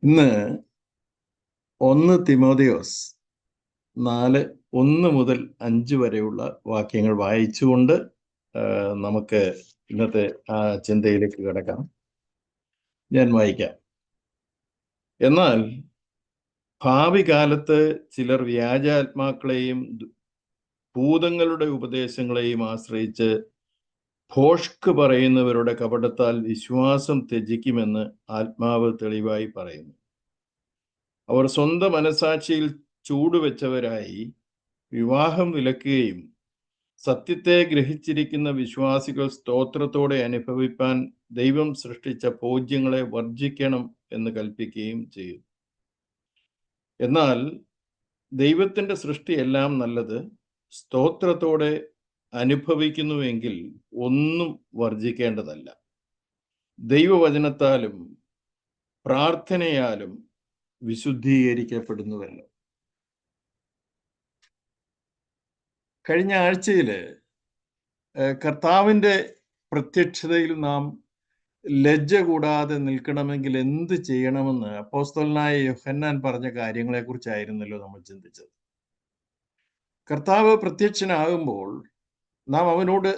ഇന്ന് 1 തിമോഥെയോസ് 4:1-5 വരെയുള്ള വാക്യങ്ങൾ വായിച്ചുകൊണ്ട് നമുക്ക് ഇന്നത്തെ ആ ചിന്തയിലേക്ക് കിടക്കാം. ഞാൻ വായിക്കാം. എന്നാൽ ഭാവി കാലത്ത് ചിലർ വ്യാജാത്മാക്കളെയും ഭൂതങ്ങളുടെ ഉപദേശങ്ങളെയും ആശ്രയിച്ച് ഭോഷ്ക് പറയുന്നവരുടെ കപടത്താൽ വിശ്വാസം ത്യജിക്കുമെന്ന് ആത്മാവ് തെളിവായി പറയുന്നു. അവർ സ്വന്തം മനസാക്ഷിയിൽ ചൂടുവെച്ചവരായി വിവാഹം വിലക്കുകയും സത്യത്തെ ഗ്രഹിച്ചിരിക്കുന്ന വിശ്വാസികൾ സ്തോത്രത്തോടെ അനുഭവിപ്പാൻ ദൈവം സൃഷ്ടിച്ച ഭോജ്യങ്ങളെ വർജിക്കണം എന്ന് കൽപ്പിക്കുകയും ചെയ്യും. എന്നാൽ ദൈവത്തിൻ്റെ സൃഷ്ടിയെല്ലാം നല്ലത് സ്തോത്രത്തോടെ അനുഭവിക്കുന്നുവെങ്കിൽ ഒന്നും വർജിക്കേണ്ടതല്ല. ദൈവവചനത്താലും പ്രാർത്ഥനയാലും വിശുദ്ധീകരിക്കപ്പെടുന്നുവല്ലോ. കഴിഞ്ഞ ആഴ്ചയിൽ കർത്താവിൻ്റെ പ്രത്യക്ഷതയിൽ നാം ലജ്ജ കൂടാതെ നിൽക്കണമെങ്കിൽ എന്ത് ചെയ്യണമെന്ന് അപ്പോസ്തലനായ യോഹന്നാൻ പറഞ്ഞ കാര്യങ്ങളെക്കുറിച്ചായിരുന്നല്ലോ നമ്മൾ ചിന്തിച്ചത്. കർത്താവ് പ്രത്യക്ഷനാകുമ്പോൾ നാം അവനോട്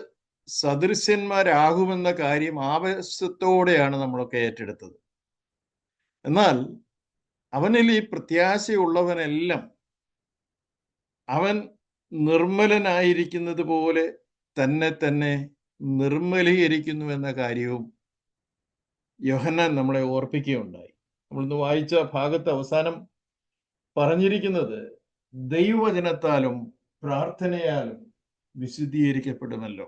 സദൃശ്യന്മാരാകുമെന്ന കാര്യം ആവേശത്തോടെയാണ് നമ്മളൊക്കെ ഏറ്റെടുത്തത്. എന്നാൽ അവനിൽ ഈ പ്രത്യാശയുള്ളവനെല്ലാം അവൻ നിർമ്മലനായിരിക്കുന്നത് പോലെ തന്നെ നിർമ്മലീകരിക്കുന്നു എന്ന കാര്യവും യോഹന്നാൻ നമ്മളെ ഓർപ്പിക്കുകയുണ്ടായി. നമ്മളിന്ന് വായിച്ച ഭാഗത്ത് അവസാനം പറഞ്ഞിരിക്കുന്നത് ദൈവവചനത്താലും പ്രാർത്ഥനയാലും വിശുദ്ധീകരിക്കപ്പെടുമല്ലോ.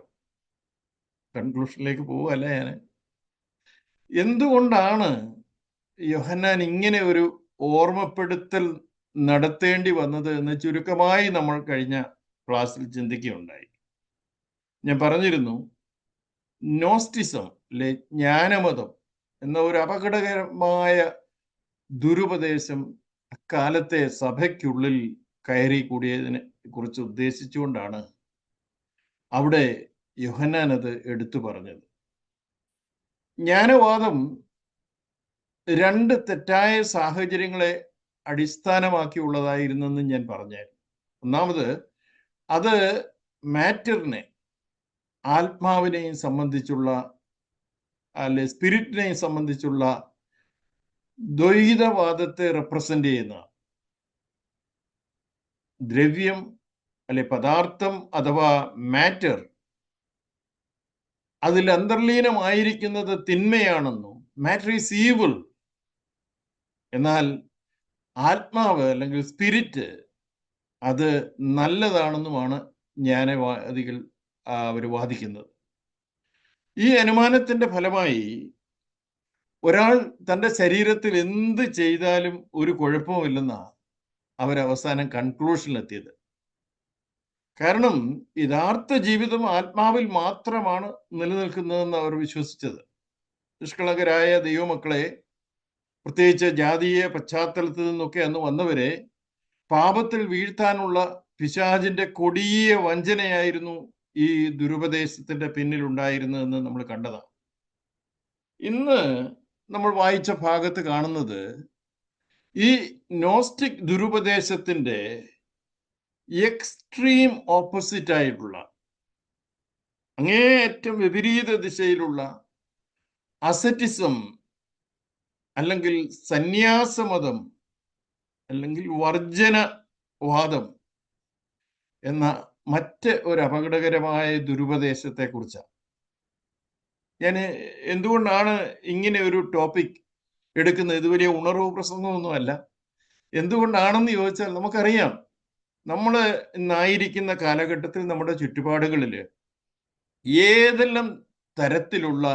കൺക്ലൂഷനിലേക്ക് പോവുകയല്ല ഞാൻ. എന്തുകൊണ്ടാണ് യോഹന്നാൻ ഇങ്ങനെ ഒരു ഓർമ്മപ്പെടുത്തൽ നടത്തേണ്ടി വന്നത് എന്ന് ചുരുക്കമായി നമ്മൾ കഴിഞ്ഞ ക്ലാസ്സിൽ ചിന്തിക്കുകയുണ്ടായി. ഞാൻ പറഞ്ഞിരുന്നു, നോസ്റ്റിസം അല്ലെ ജ്ഞാനമതം എന്ന ഒരു അപകടകരമായ ദുരുപദേശം അക്കാലത്തെ സഭയ്ക്കുള്ളിൽ കയറി കൂടിയതിനെ കുറിച്ച് ഉദ്ദേശിച്ചുകൊണ്ടാണ് അവിടെ യോഹന്നാൻ അത് എടുത്തു പറഞ്ഞത്. ജ്ഞാനവാദം 2 തെറ്റായ സാഹചര്യങ്ങളെ അടിസ്ഥാനമാക്കിയുള്ളതായിരുന്നെന്ന് ഞാൻ പറഞ്ഞായിരുന്നു. ഒന്നാമത്, അത് മാറ്ററിനെ, ആത്മാവിനെയും സംബന്ധിച്ചുള്ള അല്ലെ സ്പിരിറ്റിനെയും സംബന്ധിച്ചുള്ള ദ്വൈതവാദത്തെ റെപ്രസെന്റ് ചെയ്യുന്ന ദ്രവ്യം അല്ലെ പദാർത്ഥം അഥവാ മാറ്റർ, അതിൽ അന്തർലീനമായിരിക്കുന്നത് തിന്മയാണെന്നും മാറ്റർ ഈസ് ഈവിൾ, എന്നാൽ ആത്മാവ് അല്ലെങ്കിൽ സ്പിരിറ്റ് അത് നല്ലതാണെന്നുമാണ് ജ്ഞാനവാദികൾ അവർ വാദിക്കുന്നത്. ഈ അനുമാനത്തിന്റെ ഫലമായി ഒരാൾ തൻ്റെ ശരീരത്തിൽ എന്ത് ചെയ്താലും ഒരു കുഴപ്പമില്ലെന്നാണ് അവരവസാനം കൺക്ലൂഷനിലെത്തിയത്. കാരണം യഥാർത്ഥ ജീവിതം ആത്മാവിൽ മാത്രമാണ് നിലനിൽക്കുന്നതെന്ന് അവർ വിശ്വസിച്ചത്. നിഷ്കളങ്കരായ ദൈവമക്കളെ, പ്രത്യേകിച്ച് ജാതീയ പശ്ചാത്തലത്തിൽ നിന്നൊക്കെ അന്ന് വന്നവരെ പാപത്തിൽ വീഴ്ത്താനുള്ള പിശാചിന്റെ കൊടിയ വഞ്ചനയായിരുന്നു ഈ ദുരുപദേശത്തിന്റെ പിന്നിലുണ്ടായിരുന്നതെന്ന് നമ്മൾ കണ്ടതാണ്. ഇന്ന് നമ്മൾ വായിച്ച ഭാഗത്ത് കാണുന്നത് ഈ നോസ്റ്റിക് ദുരുപദേശത്തിന്റെ എക്സ്ട്രീം ഓപ്പോസിറ്റ് ആയിട്ടുള്ള, അങ്ങേയറ്റം വിപരീത ദിശയിലുള്ള അസറ്റിസം അല്ലെങ്കിൽ സന്യാസമതം അല്ലെങ്കിൽ വർജനവാദം എന്ന മറ്റ് ഒരു അപകടകരമായ ദുരുപദേശത്തെ കുറിച്ചാണ്. ഞാൻ എന്തുകൊണ്ടാണ് ഇങ്ങനെ ഒരു ടോപ്പിക് എടുക്കുന്നത്? ഇത് വലിയ ഉണർവ് പ്രസംഗമൊന്നുമല്ല. എന്തുകൊണ്ടാണെന്ന് ചോദിച്ചാൽ, നമുക്കറിയാം, നമ്മൾ ഇന്നായിരിക്കുന്ന കാലഘട്ടത്തിൽ നമ്മുടെ ചുറ്റുപാടുകളിൽ ഏതെല്ലാം തരത്തിലുള്ള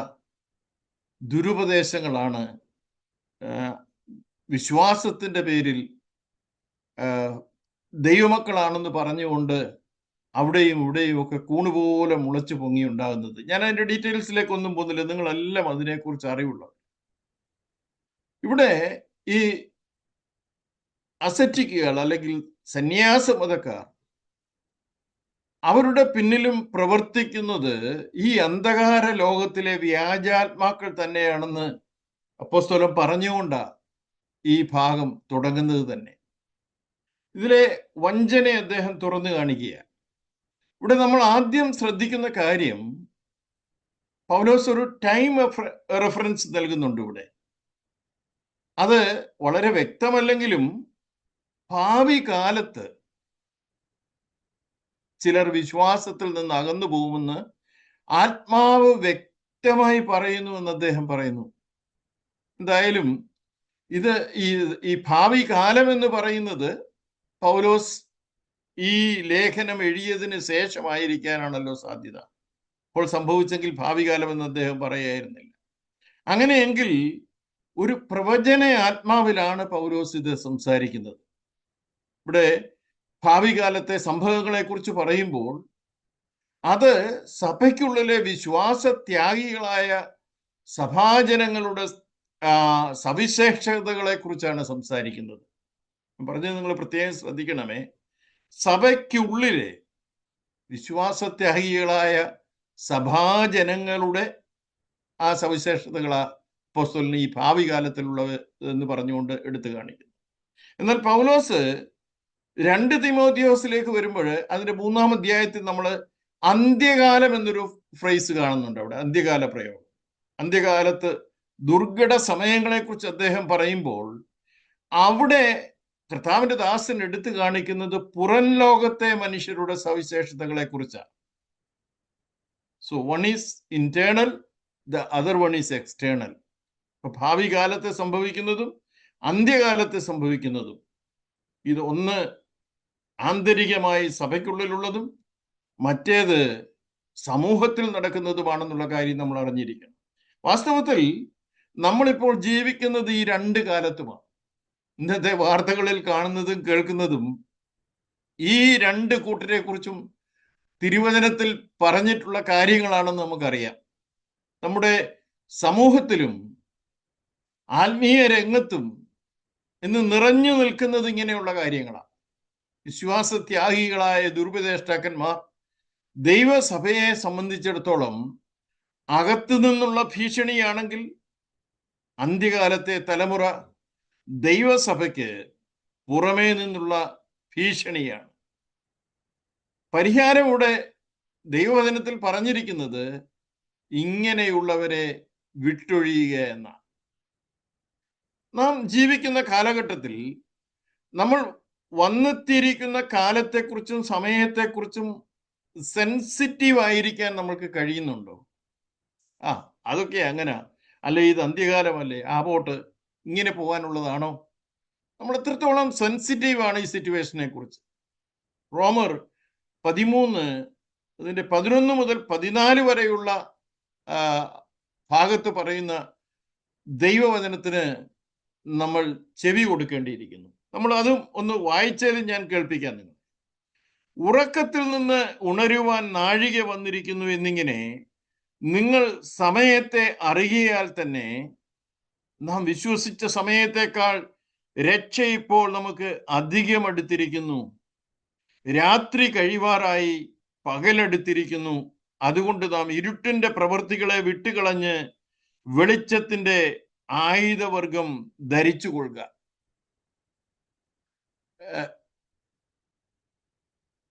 ദുരുപദേശങ്ങളാണ് വിശ്വാസത്തിന്റെ പേരിൽ ദൈവമക്കളാണെന്ന് പറഞ്ഞുകൊണ്ട് അവിടെയും ഇവിടെയും ഒക്കെ കൂണുപോലെ മുളച്ചു പൊങ്ങി ഉണ്ടാകുന്നത്. ഞാൻ അതിന്റെ ഡീറ്റെയിൽസിലേക്കൊന്നും പോകുന്നില്ല, നിങ്ങളെല്ലാം അതിനെക്കുറിച്ച് അറിവുള്ള. ഇവിടെ ഈ അസറ്റിക്കുകൾ അല്ലെങ്കിൽ സന്യാസമതക്കാർ, അവരുടെ പിന്നിലും പ്രവർത്തിക്കുന്നത് ഈ അന്ധകാര ലോകത്തിലെ വ്യാജാത്മാക്കൾ തന്നെയാണെന്ന് അപ്പോസ്തലൻ പറഞ്ഞുകൊണ്ടാണ് ഈ ഭാഗം തുടങ്ങുന്നത് തന്നെ. ഇതിലെ വഞ്ചന അദ്ദേഹം തുറന്നു കാണിക്കുക. ഇവിടെ നമ്മൾ ആദ്യം ശ്രദ്ധിക്കുന്ന കാര്യം, പൗലോസ് ഒരു ടൈം റെഫറൻസ് നൽകുന്നുണ്ട് ഇവിടെ. അത് വളരെ വ്യക്തമല്ലെങ്കിലും ഭാവി കാലത്ത് ചിലർ വിശ്വാസത്തിൽ നിന്ന് അകന്നു പോകുമെന്ന് ആത്മാവ് വ്യക്തമായി പറയുന്നുവെന്ന് അദ്ദേഹം പറയുന്നു. എന്തായാലും ഇത് ഈ ഭാവി കാലം എന്ന് പറയുന്നത് പൗലോസ് ഈ ലേഖനം എഴുതിയതിന് ശേഷമായിരിക്കാനാണല്ലോ സാധ്യത. അപ്പോൾ സംഭവിച്ചെങ്കിൽ ഭാവി കാലം എന്ന് അദ്ദേഹം പറയായിരുന്നില്ല. അങ്ങനെയെങ്കിൽ ഒരു പ്രവചന ആത്മാവിലാണ് പൗലോസ് ഇത് സംസാരിക്കുന്നത്. ഇവിടെ ഭാവി കാലത്തെ സംഭവങ്ങളെ കുറിച്ച് പറയുമ്പോൾ അത് സഭയ്ക്കുള്ളിലെ വിശ്വാസത്യാഗികളായ സഭാജനങ്ങളുടെ സവിശേഷതകളെ കുറിച്ചാണ് സംസാരിക്കുന്നത്. പറഞ്ഞത് നിങ്ങൾ പ്രത്യേകം ശ്രദ്ധിക്കണമേ. സഭയ്ക്കുള്ളിലെ വിശ്വാസത്യാഗികളായ സഭാജനങ്ങളുടെ ആ സവിശേഷതകളാ അപ്പോസ്തലൻ ഈ ഭാവി കാലത്തിലുള്ളവ എന്ന് പറഞ്ഞുകൊണ്ട് എടുത്തു കാണിക്കുന്നു. എന്നാൽ പൗലോസ് 2 തിമോഥെയോസിലേക്ക് വരുമ്പോൾ അതിന്റെ 3-ാം അധ്യായത്തിൽ നമ്മൾ അന്ത്യകാലം എന്നൊരു ഫ്രേസ് കാണുന്നുണ്ട്. അവിടെ അന്ത്യകാല പ്രയോഗം. അന്ത്യകാലത്ത് ദുർഘട സമയങ്ങളെ കുറിച്ച് അദ്ദേഹം പറയുമ്പോൾ അവിടെ കർത്താവിന്റെ ദാസൻ എടുത്തു കാണിക്കുന്നത് പുറം ലോകത്തെ മനുഷ്യരുടെ സവിശേഷതകളെ കുറിച്ചാണ്. So one is internal, the other one is external. അപ്പൊ ഭാവി കാലത്തെ സംഭവിക്കുന്നതും അന്ത്യകാലത്തെ സംഭവിക്കുന്നതും ഇത് ഒന്ന് ആന്തരികമായി സഭയ്ക്കുള്ളിലുള്ളതും മറ്റേത് സമൂഹത്തിൽ നടക്കുന്നതുമാണെന്നുള്ള കാര്യം നമ്മൾ അറിഞ്ഞിരിക്കണം. വാസ്തവത്തിൽ നമ്മളിപ്പോൾ ജീവിക്കുന്നത് ഈ 2 കാലത്തുമാണ്. ഇന്നത്തെ വാർത്തകളിൽ കാണുന്നതും കേൾക്കുന്നതും ഈ 2 കൂട്ടരെ കുറിച്ചും തിരുവചനത്തിൽ പറഞ്ഞിട്ടുള്ള കാര്യങ്ങളാണെന്ന് നമുക്കറിയാം. നമ്മുടെ സമൂഹത്തിലും ആത്മീയ രംഗത്തും ഇന്ന് നിറഞ്ഞു നിൽക്കുന്നത് ഇങ്ങനെയുള്ള കാര്യങ്ങളാണ്. വിശ്വാസത്യാഗികളായ ദുരുപദേഷ്ടാക്കന്മാർ ദൈവസഭയെ സംബന്ധിച്ചിടത്തോളം അകത്തു നിന്നുള്ള ഭീഷണിയാണെങ്കിൽ, അന്ത്യകാലത്തെ തലമുറ ദൈവസഭയ്ക്ക് പുറമേ നിന്നുള്ള ഭീഷണിയാണ്. പരിഹാരം ഇവിടെ ദൈവവചനത്തിൽ പറഞ്ഞിരിക്കുന്നത് ഇങ്ങനെയുള്ളവരെ വിട്ടൊഴിയുക എന്നാണ്. നാം ജീവിക്കുന്ന കാലഘട്ടത്തിൽ നമ്മൾ വന്നെത്തിയിരിക്കുന്ന കാലത്തെക്കുറിച്ചും സമയത്തെക്കുറിച്ചും സെൻസിറ്റീവ് ആയിരിക്കാൻ നമ്മൾക്ക് കഴിയുന്നുണ്ടോ? അതൊക്കെ അങ്ങനെ, അല്ലെ ഇത് അന്ത്യകാലമല്ലേ, പോട്ട് ഇങ്ങനെ പോകാനുള്ളതാണോ? നമ്മൾ എത്രത്തോളം സെൻസിറ്റീവ് ആണ് ഈ സിറ്റുവേഷനെ കുറിച്ച്? റോമർ 13 അതിൻ്റെ 11 മുതൽ 14 വരെയുള്ള ഭാഗത്ത് പറയുന്ന ദൈവവചനത്തിന് നമ്മൾ ചെവി കൊടുക്കേണ്ടിയിരിക്കുന്നു. നമ്മൾ അതും ഒന്ന് വായിച്ചാലും ഞാൻ കേൾപ്പിക്കാം നിങ്ങൾ. ഉറക്കത്തിൽ നിന്ന് ഉണരുവാൻ നാഴിക വന്നിരിക്കുന്നു എന്നിങ്ങനെ നിങ്ങൾ സമയത്തെ അറിയാൽ തന്നെ നാം വിശ്വസിച്ച സമയത്തേക്കാൾ രക്ഷ ഇപ്പോൾ നമുക്ക് അധികം അടുത്തിരിക്കുന്നു. രാത്രി കഴിവാറായി, പകലെടുത്തിരിക്കുന്നു. അതുകൊണ്ട് നാം ഇരുട്ടിന്റെ പ്രവൃത്തികളെ വിട്ടുകളഞ്ഞ് വെളിച്ചത്തിന്റെ ആയുധവർഗം ധരിച്ചു കൊള്ളുക.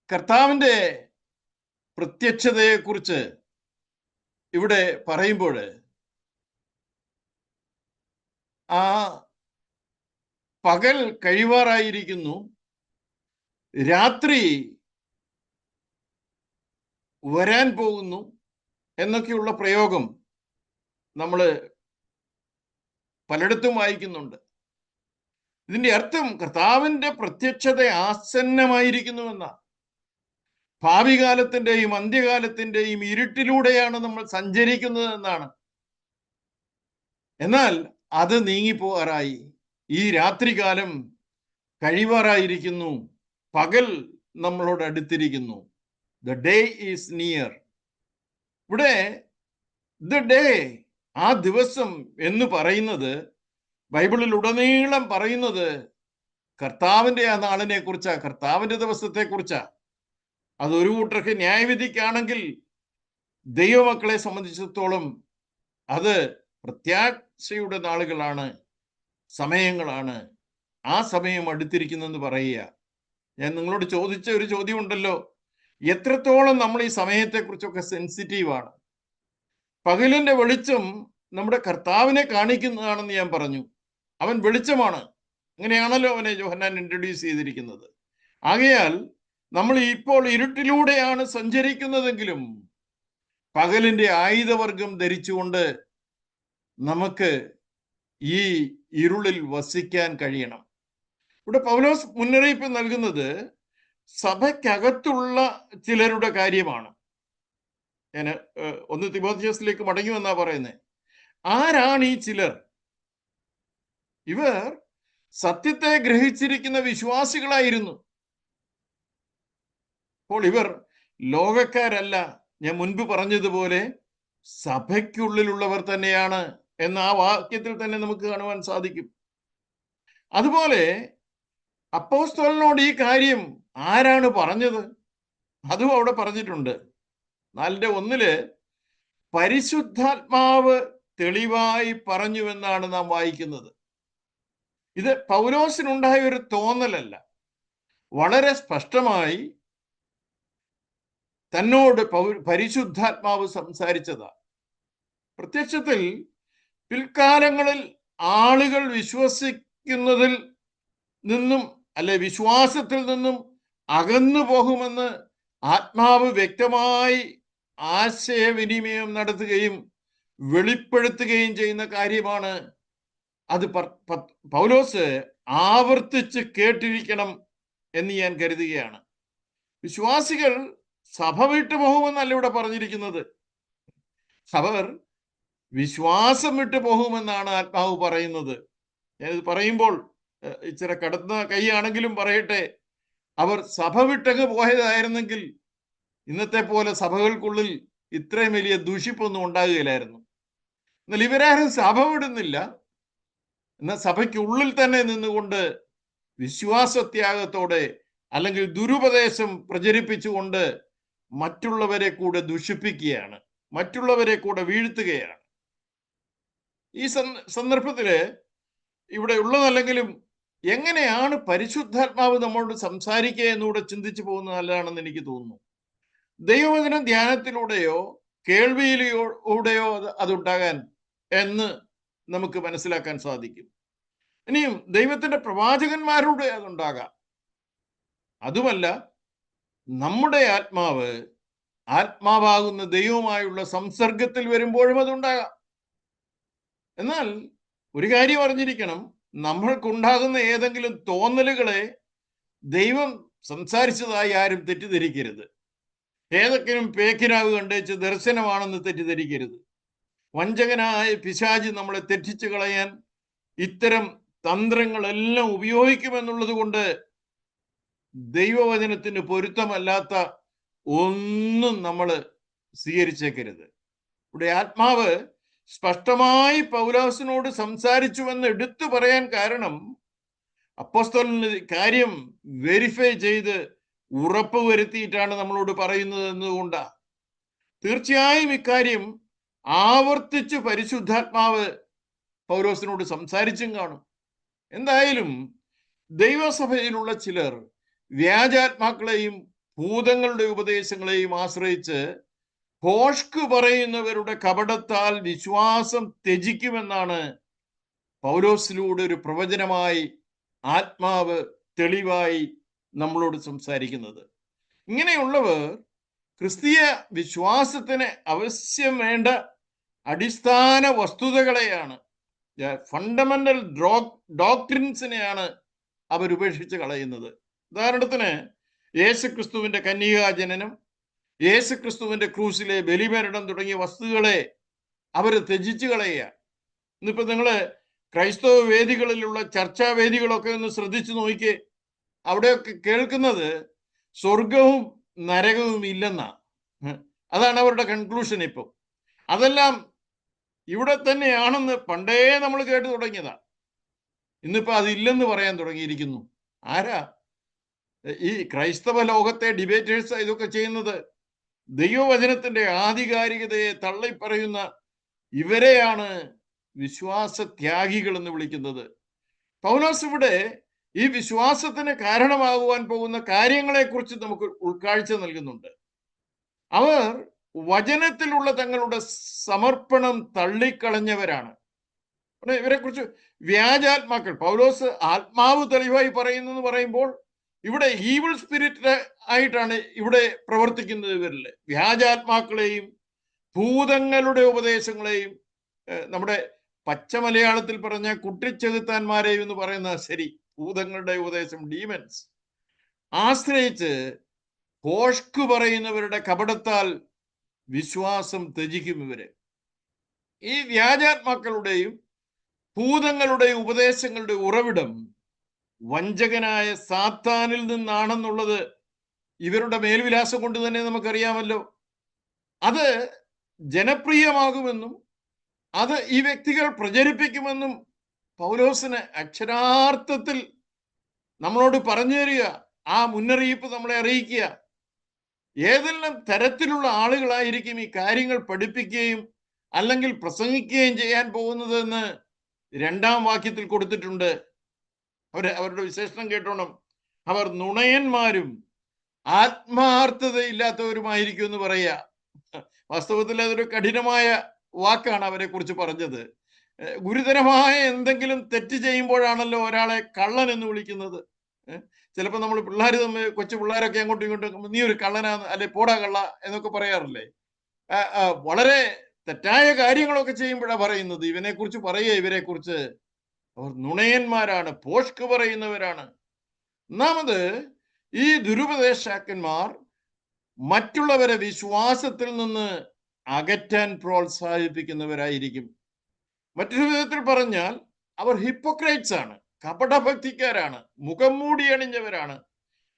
കർത്താവിന്റെ പ്രത്യക്ഷതയെക്കുറിച്ച് ഇവിടെ പറയുമ്പോൾ ആ പകൽ കഴിവാറായിരിക്കുന്നു, രാത്രി വരാൻ പോകുന്നു എന്നൊക്കെയുള്ള പ്രയോഗം നമ്മൾ പലയിടത്തും വായിക്കുന്നുണ്ട്. ഇതിന്റെ അർത്ഥം കർത്താവിന്റെ പ്രത്യക്ഷത ആസന്നമായിരിക്കുന്നുവെന്നാണ്. ഭാവി കാലത്തിന്റെയും അന്ത്യകാലത്തിന്റെയും ഇരുട്ടിലൂടെയാണ് നമ്മൾ സഞ്ചരിക്കുന്നത് എന്നാണ്. എന്നാൽ അത് നീങ്ങിപ്പോകാറായി. ഈ രാത്രികാലം കഴിവാറായിരിക്കുന്നു, പകൽ നമ്മളോട് അടുത്തിരിക്കുന്നു. The day is near. ഇവിടെ ദ ഡേ, ആ ദിവസം എന്ന് പറയുന്നത് ബൈബിളിൽ ഉടനീളം പറയുന്നത് കർത്താവിന്റെ ആ നാളിനെ കുറിച്ചാ, കർത്താവിന്റെ ദിവസത്തെ കുറിച്ചാ. അതൊരു കൂട്ടർക്ക് ന്യായവിധിക്കാണെങ്കിൽ ദൈവമക്കളെ സംബന്ധിച്ചിടത്തോളം അത് പ്രത്യാശയുടെ നാളുകളാണ്, സമയങ്ങളാണ്. ആ സമയം അടുത്തിരിക്കുന്നെന്ന് പറയുക. ഞാൻ നിങ്ങളോട് ചോദിച്ച ഒരു ചോദ്യം ഉണ്ടല്ലോ, എത്രത്തോളം നമ്മൾ ഈ സമയത്തെക്കുറിച്ചൊക്കെ സെൻസിറ്റീവാണ്? പകലിന്റെ വെളിച്ചം നമ്മുടെ കർത്താവിനെ കാണിക്കുന്നതാണെന്ന് ഞാൻ പറഞ്ഞു. അവൻ വെളിച്ചമാണ്. അങ്ങനെയാണല്ലോ അവനെ യോഹന്നാൻ ഇൻട്രൊഡ്യൂസ് ചെയ്തിരിക്കുന്നത്. ആകയാൽ നമ്മൾ ഇപ്പോൾ ഇരുട്ടിലൂടെയാണ് സഞ്ചരിക്കുന്നതെങ്കിലും പകലിന്റെ ആയുധവർഗം ധരിച്ചുകൊണ്ട് നമുക്ക് ഈ ഇരുളിൽ വസിക്കാൻ കഴിയണം. ഇവിടെ പൗലോസ് മുന്നറിയിപ്പ് നൽകുന്നത് സഭയ്ക്കകത്തുള്ള ചിലരുടെ കാര്യമാണ്. ഞാൻ 1 തിമോഥെയോസിലേക്ക് മടങ്ങി വന്നാ പറയുന്നത്. ആരാണ് ഈ ചിലർ? ഇവർ സത്യത്തെ ഗ്രഹിച്ചിരിക്കുന്ന വിശ്വാസികളായിരുന്നു. അപ്പോൾ ഇവർ ലോകക്കാരല്ല. ഞാൻ മുൻപ് പറഞ്ഞതുപോലെ സഭയ്ക്കുള്ളിലുള്ളവർ തന്നെയാണ് എന്ന ആ വാക്യത്തിൽ തന്നെ നമുക്ക് കാണുവാൻ സാധിക്കും. അതുപോലെ അപ്പോസ്തലനോട് ഈ കാര്യം ആരാണ് പറഞ്ഞത്? അതും അവിടെ പറഞ്ഞിട്ടുണ്ട്. 4:1 പരിശുദ്ധാത്മാവ് തെളിവായി പറഞ്ഞുവെന്നാണ് നാം വായിക്കുന്നത്. ഇത് പൗലോസിനുണ്ടായ ഒരു തോന്നലല്ല, വളരെ സ്പഷ്ടമായി തന്നോട് പരിശുദ്ധാത്മാവ് സംസാരിച്ചതാ. പ്രത്യക്ഷത്തിൽ പിൽക്കാലങ്ങളിൽ ആളുകൾ വിശ്വസിക്കുന്നതിൽ നിന്നും വിശ്വാസത്തിൽ നിന്നും അകന്നു പോകുമെന്ന് ആത്മാവ് വ്യക്തമായി ആശയവിനിമയം നടത്തുകയും വെളിപ്പെടുത്തുകയും ചെയ്യുന്ന കാര്യമാണ്. അത് പൗലോസ് ആവർത്തിച്ച് കേട്ടിരിക്കണം എന്ന് ഞാൻ കരുതുകയാണ്. വിശ്വാസികൾ സഭ വിട്ടു പോകുമെന്നല്ല ഇവിടെ പറഞ്ഞിരിക്കുന്നത്. അവർ വിശ്വാസം വിട്ടു പോകുമെന്നാണ് ആത്മാവ് പറയുന്നത്. ഞാനിത് പറയുമ്പോൾ ഇച്ചിരി കടന്ന കൈയാണെങ്കിലും പറയട്ടെ, അവർ സഭ വിട്ടങ്ങ് പോയതായിരുന്നെങ്കിൽ ഇന്നത്തെ പോലെ സഭകൾക്കുള്ളിൽ ഇത്രയും വലിയ ദൂഷിപ്പൊന്നും ഉണ്ടാകുകയില്ലായിരുന്നു. എന്നാൽ ഇവരാരും സഭ വിടുന്നില്ല. എന്നാൽ സഭയ്ക്കുള്ളിൽ തന്നെ നിന്നുകൊണ്ട് വിശ്വാസത്യാഗത്തോടെ അല്ലെങ്കിൽ ദുരുപദേശം പ്രചരിപ്പിച്ചുകൊണ്ട് മറ്റുള്ളവരെ കൂടെ ദുഷിപ്പിക്കുകയാണ്, മറ്റുള്ളവരെ കൂടെ വീഴ്ത്തുകയാണ്. ഈ സന്ദർഭത്തില് ഇവിടെ ഉള്ളതല്ലെങ്കിലും എങ്ങനെയാണ് പരിശുദ്ധാത്മാവ് നമ്മളോട് സംസാരിക്കുക എന്നുകൂടെ ചിന്തിച്ചു പോകുന്നത് നല്ലതാണെന്ന് എനിക്ക് തോന്നുന്നു. ദൈവവചന ധ്യാനത്തിലൂടെയോ കേൾവിയിലൂടെയോ അതുണ്ടാകാൻ എന്ന് നമുക്ക് മനസ്സിലാക്കാൻ സാധിക്കും. ഇനിയും ദൈവത്തിന്റെ പ്രവാചകന്മാരുടെ അതുണ്ടാകാം. അതുമല്ല, നമ്മുടെ ആത്മാവാകുന്ന ദൈവവുമായുള്ള സംസർഗത്തിൽ വരുമ്പോഴും അതുണ്ടാകാം. എന്നാൽ ഒരു കാര്യം അറിഞ്ഞിരിക്കണം, നമ്മൾക്കുണ്ടാകുന്ന ഏതെങ്കിലും തോന്നലുകളെ ദൈവം സംസാരിച്ചതായി ആരും തെറ്റിദ്ധരിക്കരുത്. ഏതൊക്കെയും പേക്കിനാവ് കണ്ടേച്ച് ദർശനമാണെന്ന് തെറ്റിദ്ധരിക്കരുത്. വഞ്ചകനായ പിശാചി നമ്മളെ തെറ്റിച്ചു കളയാൻ ഇത്തരം തന്ത്രങ്ങളെല്ലാം ഉപയോഗിക്കുമെന്നുള്ളത് കൊണ്ട് ദൈവവചനത്തിന് പൊരുത്തമല്ലാത്ത ഒന്നും നമ്മൾ സ്വീകരിച്ചേക്കരുത്. ഇവിടെ ആത്മാവ് സ്പഷ്ടമായി പൗലോസിനോട് സംസാരിച്ചുവെന്ന് എടുത്തു പറയാൻ കാരണം അപ്പോസ്തലന് കാര്യം വെരിഫൈ ചെയ്ത് ഉറപ്പ് വരുത്തിയിട്ടാണ് നമ്മളോട് പറയുന്നത് എന്നതുകൊണ്ടാ. തീർച്ചയായും ഇക്കാര്യം ആവർത്തിച്ച് പരിശുദ്ധാത്മാവ് പൗലോസിനോട് സംസാരിച്ചും കാണും. എന്തായാലും ദൈവസഭയിലുള്ള ചിലർ വ്യാജാത്മാക്കളെയും ഭൂതങ്ങളുടെ ഉപദേശങ്ങളെയും ആശ്രയിച്ച് ഭോഷ്ക് പറയുന്നവരുടെ കപടത്താൽ വിശ്വാസം ത്യജിക്കുമെന്നാണ് പൗലോസിലൂടെ ഒരു പ്രവചനമായി ആത്മാവ് തെളിവായി നമ്മളോട് സംസാരിക്കുന്നത്. ഇങ്ങനെയുള്ളവർ ക്രിസ്തീയ വിശ്വാസത്തിന് ആവശ്യം വേണ്ട അടിസ്ഥാന വസ്തുതകളെയാണ്, ഫണ്ടമെന്റൽ ഡോക്ട്രിൻസിനെയാണ് അവർ ഉപേക്ഷിച്ച് കളയുന്നത്. ഉദാഹരണത്തിന് യേശുക്രിസ്തുവിന്റെ കന്യകാജനനം, യേശുക്രിസ്തുവിന്റെ ക്രൂസിലെ ബലിമരണം തുടങ്ങിയ വസ്തുക്കളെ അവർ ത്യജിച്ചു കളയുക. ഇന്നിപ്പോ നിങ്ങള് ക്രൈസ്തവ വേദികളിലുള്ള ചർച്ചാ വേദികളൊക്കെ ഒന്ന് ശ്രദ്ധിച്ചു നോക്കിയേ. അവിടെയൊക്കെ കേൾക്കുന്നത് സ്വർഗവും നരകവും ഇല്ലെന്നാ. അതാണ് അവരുടെ കൺക്ലൂഷൻ. ഇപ്പം അതെല്ലാം ഇവിടെ തന്നെയാണെന്ന് പണ്ടേ നമ്മൾ കേട്ടു തുടങ്ങിയതാ. ഇന്നിപ്പോ അതില്ലെന്ന് പറയാൻ തുടങ്ങിയിരിക്കുന്നു. ആരാ ഈ ക്രൈസ്തവ ലോകത്തെ ഡിബേറ്റേഴ്സ് ഇതൊക്കെ ചെയ്യുന്നത്? ദൈവവചനത്തിന്റെ ആധികാരികതയെ തള്ളിപ്പറയുന്ന ഇവരെയാണ് വിശ്വാസത്യാഗികൾ എന്ന് വിളിക്കുന്നത്. പൗലോസ് ഇവിടെ ഈ വിശ്വാസത്തിന് കാരണമാകുവാൻ പോകുന്ന കാര്യങ്ങളെക്കുറിച്ച് നമുക്ക് ഉൾക്കാഴ്ച നൽകുന്നുണ്ട്. അവർ വചനത്തിലുള്ള തങ്ങളുടെ സമർപ്പണം തള്ളിക്കളഞ്ഞവരാണ്. ഇവരെ കുറിച്ച് വ്യാജാത്മാക്കൾ, പൗലോസ് ആത്മാവ് തെളിവായി പറയുന്നു പറയുമ്പോൾ ഇവിടെ ഈവിൾ സ്പിരിറ്റ് ആയിട്ടാണ് ഇവിടെ പ്രവർത്തിക്കുന്നത്. ഇവരിൽ വ്യാജാത്മാക്കളെയും ഭൂതങ്ങളുടെ ഉപദേശങ്ങളെയും, നമ്മുടെ പച്ച മലയാളത്തിൽ പറഞ്ഞ കുട്ടിച്ചെകുത്താന്മാരെയും എന്ന് പറയുന്ന ശരി, ഭൂതങ്ങളുടെ ഉപദേശം, ഡീമൻസ് ആശ്രയിച്ച് ഭോഷ്ക് പറയുന്നവരുടെ കപടത്താൽ വിശ്വാസം ത്യജിക്കും. ഇവര് ഈ വ്യാജാത്മാക്കളുടെയും ഭൂതങ്ങളുടെയും ഉപദേശങ്ങളുടെ ഉറവിടം വഞ്ചകനായ സാത്താനിൽ നിന്നാണെന്നുള്ളത് ഇവരുടെ മേൽവിലാസം കൊണ്ട് തന്നെ നമുക്കറിയാമല്ലോ. അത് ജനപ്രിയമാകുമെന്നും അത് ഈ വ്യക്തികൾ പ്രചരിപ്പിക്കുമെന്നും പൗലോസിന് അക്ഷരാർത്ഥത്തിൽ നമ്മളോട് പറഞ്ഞു തരിക, ആ മുന്നറിയിപ്പ് നമ്മളെ അറിയിക്കുക. ഏതെല്ലാം തരത്തിലുള്ള ആളുകളായിരിക്കും ഈ കാര്യങ്ങൾ പഠിപ്പിക്കുകയും അല്ലെങ്കിൽ പ്രസംഗിക്കുകയും ചെയ്യാൻ പോകുന്നതെന്ന് 2-ാം വാക്യത്തിൽ കൊടുത്തിട്ടുണ്ട്. അവരുടെ വിശേഷണം കേട്ടോണം. അവർ നുണയന്മാരും ആത്മാർത്ഥതയില്ലാത്തവരുമായിരിക്കും എന്ന് പറയുക. വാസ്തവത്തിൽ അതൊരു കഠിനമായ വാക്കാണ് അവരെ കുറിച്ച് പറഞ്ഞത്. ഗുരുതരമായ എന്തെങ്കിലും തെറ്റ് ചെയ്യുമ്പോഴാണല്ലോ ഒരാളെ കള്ളൻ എന്ന് വിളിക്കുന്നത്. ചിലപ്പോൾ നമ്മൾ പിള്ളേർ തമ്മിൽ, കൊച്ചു പിള്ളേരൊക്കെ അങ്ങോട്ടും ഇങ്ങോട്ടും നീ ഒരു കള്ളനാന്ന്, അല്ലെ പോടാ കള്ള എന്നൊക്കെ പറയാറില്ലേ. വളരെ തെറ്റായ കാര്യങ്ങളൊക്കെ ചെയ്യുമ്പോഴാണ് പറയുന്നത്. ഇവനെ കുറിച്ച് പറയുക, ഇവരെ കുറിച്ച് അവർ നുണയന്മാരാണ്, ഭോഷ്ക് പറയുന്നവരാണ്. ഒന്നാമത്, ഈ ദുരുപദേശാക്കന്മാർ മറ്റുള്ളവരെ വിശ്വാസത്തിൽ നിന്ന് അകറ്റാൻ പ്രോത്സാഹിപ്പിക്കുന്നവരായിരിക്കും. മറ്റൊരു വിധത്തിൽ പറഞ്ഞാൽ അവർ ഹിപ്പോക്രൈറ്റ്സ് ആണ്, കപടഭക്തിക്കാരാണ്, മുഖം മൂടി അണിഞ്ഞവരാണ്,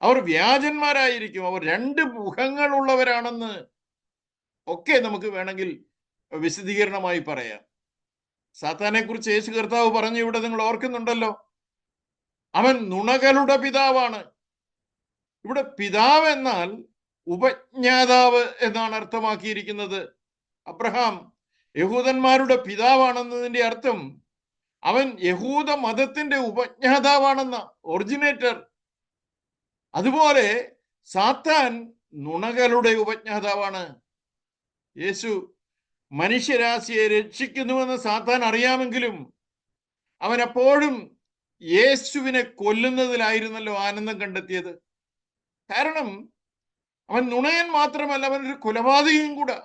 അവർ വ്യാജന്മാരായിരിക്കും, അവർ 2 മുഖങ്ങളുള്ളവരാണെന്ന് ഒക്കെ നമുക്ക് വേണമെങ്കിൽ വിശദീകരണമായി പറയാം. സാത്താനെ കുറിച്ച് യേശു കർത്താവ് പറഞ്ഞു, ഇവിടെ നിങ്ങൾ ഓർക്കുന്നുണ്ടല്ലോ, അവൻ നുണകളുടെ പിതാവാണ്. ഇവിടെ പിതാവ് എന്നാൽ ഉപജ്ഞാതാവ് എന്നാണ് അർത്ഥമാക്കിയിരിക്കുന്നത്. അബ്രഹാം യഹൂദന്മാരുടെ പിതാവാണെന്നതിന്റെ അർത്ഥം അവൻ യഹൂദ മതത്തിന്റെ ഉപജ്ഞാതാവാണെന്ന, ഒറിജിനേറ്റർ. അതുപോലെ സാത്താൻ നുണകളുടെ ഉപജ്ഞാതാവാണ്. യേശു മനുഷ്യരാശിയെ രക്ഷിക്കുന്നുവെന്ന് സാത്താൻ അറിയാമെങ്കിലും അവൻ അപ്പോഴും യേശുവിനെ കൊല്ലുന്നതിലായിരുന്നല്ലോ ആനന്ദം കണ്ടെത്തിയത്. കാരണം അവൻ നുണയൻ മാത്രമല്ല, അവനൊരു കൊലപാതകയും കൂടെ.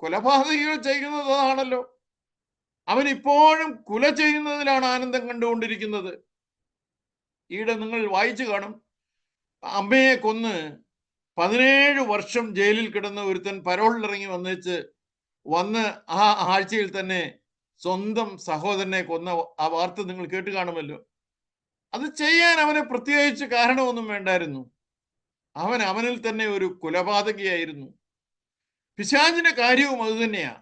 കൊലപാതകികൾ ചെയ്യുന്നതാണല്ലോ. അവൻ ഇപ്പോഴും കുല ചെയ്യുന്നതിലാണ് ആനന്ദം കണ്ടുകൊണ്ടിരിക്കുന്നത്. ഈയിടെ നിങ്ങൾ വായിച്ചു കാണും, അമ്മയെ കൊന്ന് 17 വർഷം ജയിലിൽ കിടന്ന ഒരുത്തൻ പരോളിലിറങ്ങി വന്ന് ആ ആഴ്ചയിൽ തന്നെ സ്വന്തം സഹോദരനെ കൊന്ന ആ വാർത്ത നിങ്ങൾ കേട്ട് കാണുമല്ലോ. അത് ചെയ്യാൻ അവന് പ്രത്യേകിച്ച് കാരണമൊന്നും വേണ്ടായിരുന്നു. അവനിൽ തന്നെ ഒരു കൊലപാതകിയായിരുന്നു. പിശാചിന്റെ കാര്യവും അതുതന്നെയാ.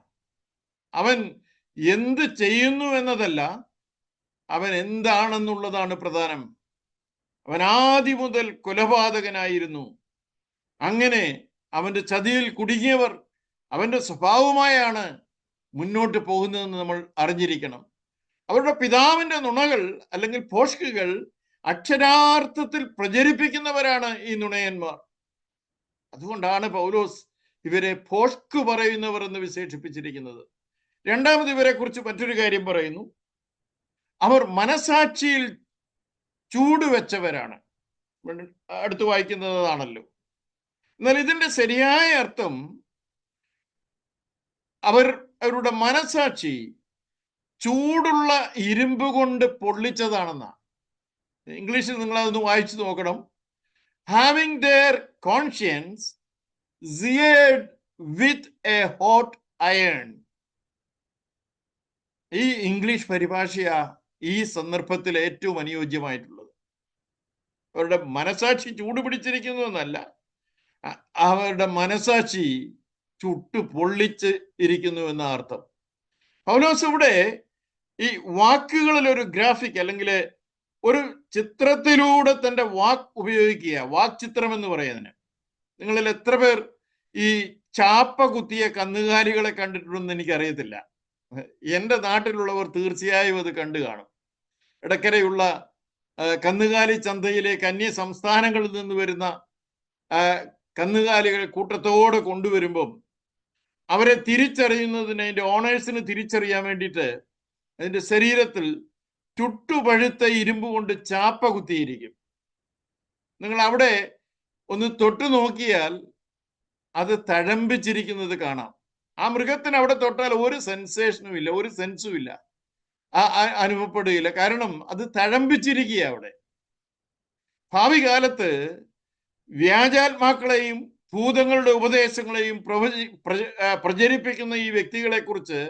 അവൻ എന്ത് ചെയ്യുന്നു എന്നതല്ല, അവൻ എന്താണെന്നുള്ളതാണ് പ്രധാനം. അവൻ ആദ്യം മുതൽ കൊലപാതകനായിരുന്നു. അങ്ങനെ അവന്റെ ചതിയിൽ കുടുങ്ങിയവർ അവന്റെ സ്വഭാവമായാണ് മുന്നോട്ട് പോകുന്നതെന്ന് നമ്മൾ അറിഞ്ഞിരിക്കണം. അവരുടെ പിതാവിന്റെ നുണകൾ അല്ലെങ്കിൽ ഭോഷ്കുകൾ അക്ഷരാർത്ഥത്തിൽ പ്രചരിപ്പിക്കുന്നവരാണ് ഈ നുണയന്മാർ. അതുകൊണ്ടാണ് പൗലോസ് ഇവരെ ഭോഷ്ക് പറയുന്നവർ എന്ന് വിശേഷിപ്പിച്ചിരിക്കുന്നത്. രണ്ടാമത് ഇവരെ കുറിച്ച് മറ്റൊരു കാര്യം പറയുന്നു, അവർ മനസാക്ഷിയിൽ ചൂടുവെച്ചവരാണ്. അടുത്ത് വായിക്കുന്നതാണല്ലോ. എന്നാൽ ഇതിന്റെ ശരിയായ അർത്ഥം അവരുടെ മനസാക്ഷി ചൂടുള്ള ഇരുമ്പ് കൊണ്ട് പൊള്ളിച്ചതാണെന്നാണ്. ഇംഗ്ലീഷിൽ നിങ്ങൾ അതൊന്ന് വായിച്ചു നോക്കണം. Having their conscience seared with a hot iron. ഈ ഇംഗ്ലീഷ് പരിഭാഷയാ ഈ സന്ദർഭത്തിൽ ഏറ്റവും അനുയോജ്യമായിട്ടുള്ളത്. അവരുടെ മനസാക്ഷി ചൂടുപിടിച്ചിരിക്കുന്നു എന്നല്ല, അവരുടെ മനസാക്ഷി ചുട്ടു പൊള്ളിച്ച് ഇരിക്കുന്നു എന്ന അർത്ഥം. പൗലോസ് ഇവിടെ ഈ വാക്കുകളിൽ ഒരു ഗ്രാഫിക് അല്ലെങ്കിൽ ഒരു ചിത്രത്തിലൂടെ തന്റെ വാക്ക് ഉപയോഗിക്കുക. വാക്ക് ചിത്രം എന്ന് പറയുന്നതിന് നിങ്ങളിൽ എത്ര പേർ ഈ ചാപ്പ കുത്തിയ കന്നുകാലികളെ കണ്ടിട്ടുണ്ടെന്ന് എനിക്കറിയത്തില്ല. എൻ്റെ നാട്ടിലുള്ളവർ തീർച്ചയായും അത് കണ്ടു കാണും. ഇടക്കരയുള്ള കന്നുകാലി ചന്തയിലേക്ക് അന്യ സംസ്ഥാനങ്ങളിൽ നിന്ന് വരുന്ന കന്നുകാലികൾ കൂട്ടത്തോടെ കൊണ്ടുവരുമ്പം അവരെ തിരിച്ചറിയുന്നതിന്, അതിന്റെ ഓണേഴ്സിന് തിരിച്ചറിയാൻ വേണ്ടിയിട്ട് അതിന്റെ ശരീരത്തിൽ ചുട്ടുപഴുത്ത ഇരുമ്പ് കൊണ്ട് ചാപ്പ കുത്തിയിരിക്കും. നിങ്ങൾ അവിടെ ഒന്ന് തൊട്ടു നോക്കിയാൽ അത് തഴമ്പിച്ചിരിക്കുന്നത് കാണാം. ആ മൃഗത്തിന് അവിടെ തൊട്ടാൽ ഒരു സെൻസേഷനും ഇല്ല, ഒരു സെൻസും ഇല്ല, അനുഭവപ്പെടുകയില്ല. കാരണം അത് തഴമ്പിച്ചിരിക്കുക അവിടെ. ഭാവി കാലത്ത് വ്യാജാത്മാക്കളെയും ഭൂതങ്ങളുടെ ഉപദേശങ്ങളെയും പ്രചരിപ്പിക്കുന്ന ഈ വ്യക്തികളെ കുറിച്ച്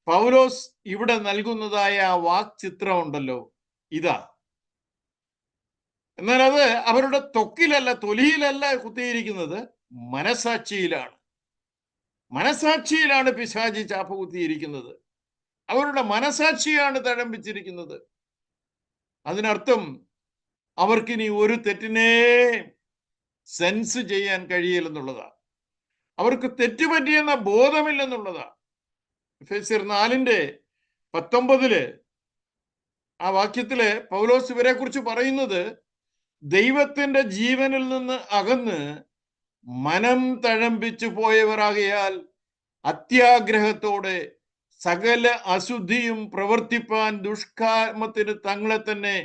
പൗലോസ് ഇവിടെ നൽകുന്നതായ ആ വാക്ചിത്രം ഉണ്ടല്ലോ, ഇതാ. എന്നാൽ അത് അവരുടെ ത്വക്കിലല്ല, തൊലിയിലല്ല കുത്തിയിരിക്കുന്നത്, മനസാക്ഷിയിലാണ്. മനസാക്ഷിയിലാണ് പിശാചി ചാപ്പ കുത്തിയിരിക്കുന്നത്. അവരുടെ മനസാക്ഷിയാണ് തഴമ്പിച്ചിരിക്കുന്നത്. അതിനർത്ഥം അവർക്കിനി ഒരു തെറ്റിനെ സെൻസ് ചെയ്യാൻ കഴിയില്ലെന്നുള്ളതാണ്. അവർക്ക് തെറ്റുപറ്റിയെന്ന ബോധമില്ലെന്നുള്ളതാണ്. എഫേസ്യർ 4:19 ആ വാക്യത്തില് പൗലോസ് ഇവരെ കുറിച്ച് പറയുന്നത്, ദൈവത്തിന്റെ ജീവനിൽ നിന്ന് അകന്ന് മനം തഴമ്പിച്ചു പോയവരാകയാൽ അത്യാഗ്രഹത്തോടെ സകല അശുദ്ധിയും പ്രവർത്തിപ്പാൻ ദുഷ്കാമത്തിന് തങ്ങളെ തന്നെ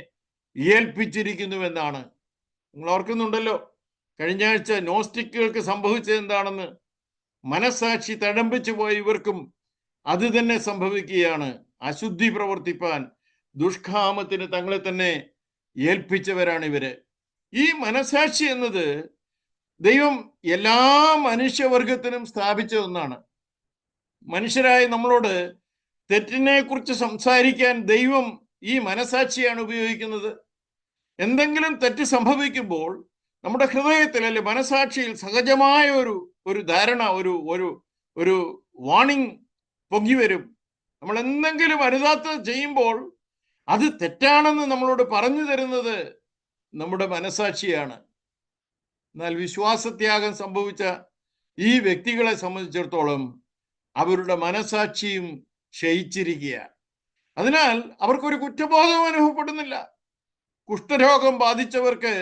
ഏൽപ്പിച്ചിരിക്കുന്നുവെന്നാണ്. നിങ്ങൾ ഓർക്കുന്നുണ്ടല്ലോ, കഴിഞ്ഞ ആഴ്ച നോസ്റ്റിക്കുകൾക്ക് സംഭവിച്ചത് എന്താണെന്ന്. മനസാക്ഷി തഴമ്പിച്ചു പോയ ഇവർക്കും അത് തന്നെ സംഭവിക്കുകയാണ്. അശുദ്ധി പ്രവർത്തിപ്പാൻ ദുഷ്കാമത്തിന് തങ്ങളെ തന്നെ ഏൽപ്പിച്ചവരാണ് ഇവര്. ഈ മനസാക്ഷി എന്നത് ദൈവം എല്ലാ മനുഷ്യവർഗത്തിനും സ്ഥാപിച്ച ഒന്നാണ്. മനുഷ്യരായ നമ്മളോട് തെറ്റിനെ കുറിച്ച് സംസാരിക്കാൻ ദൈവം ഈ മനസാക്ഷിയാണ് ഉപയോഗിക്കുന്നത്. എന്തെങ്കിലും തെറ്റ് സംഭവിക്കുമ്പോൾ നമ്മുടെ ഹൃദയത്തിൽ, അല്ലെ മനസാക്ഷിയിൽ സഹജമായ ഒരു ധാരണ, ഒരു വാണിംഗ് പൊങ്ങി വരും. നമ്മൾ എന്തെങ്കിലും അരുതാത്തത് ചെയ്യുമ്പോൾ അത് തെറ്റാണെന്ന് നമ്മളോട് പറഞ്ഞു തരുന്നത് നമ്മുടെ മനസാക്ഷിയാണ്. എന്നാൽ വിശ്വാസത്യാഗം സംഭവിച്ച ഈ വ്യക്തികളെ സംബന്ധിച്ചിടത്തോളം അവരുടെ മനസാക്ഷിയും ക്ഷയിച്ചിരിക്കുക. അതിനാൽ അവർക്കൊരു കുറ്റബോധവും അനുഭവപ്പെടുന്നില്ല. കുഷ്ഠരോഗം ബാധിച്ചവർക്ക്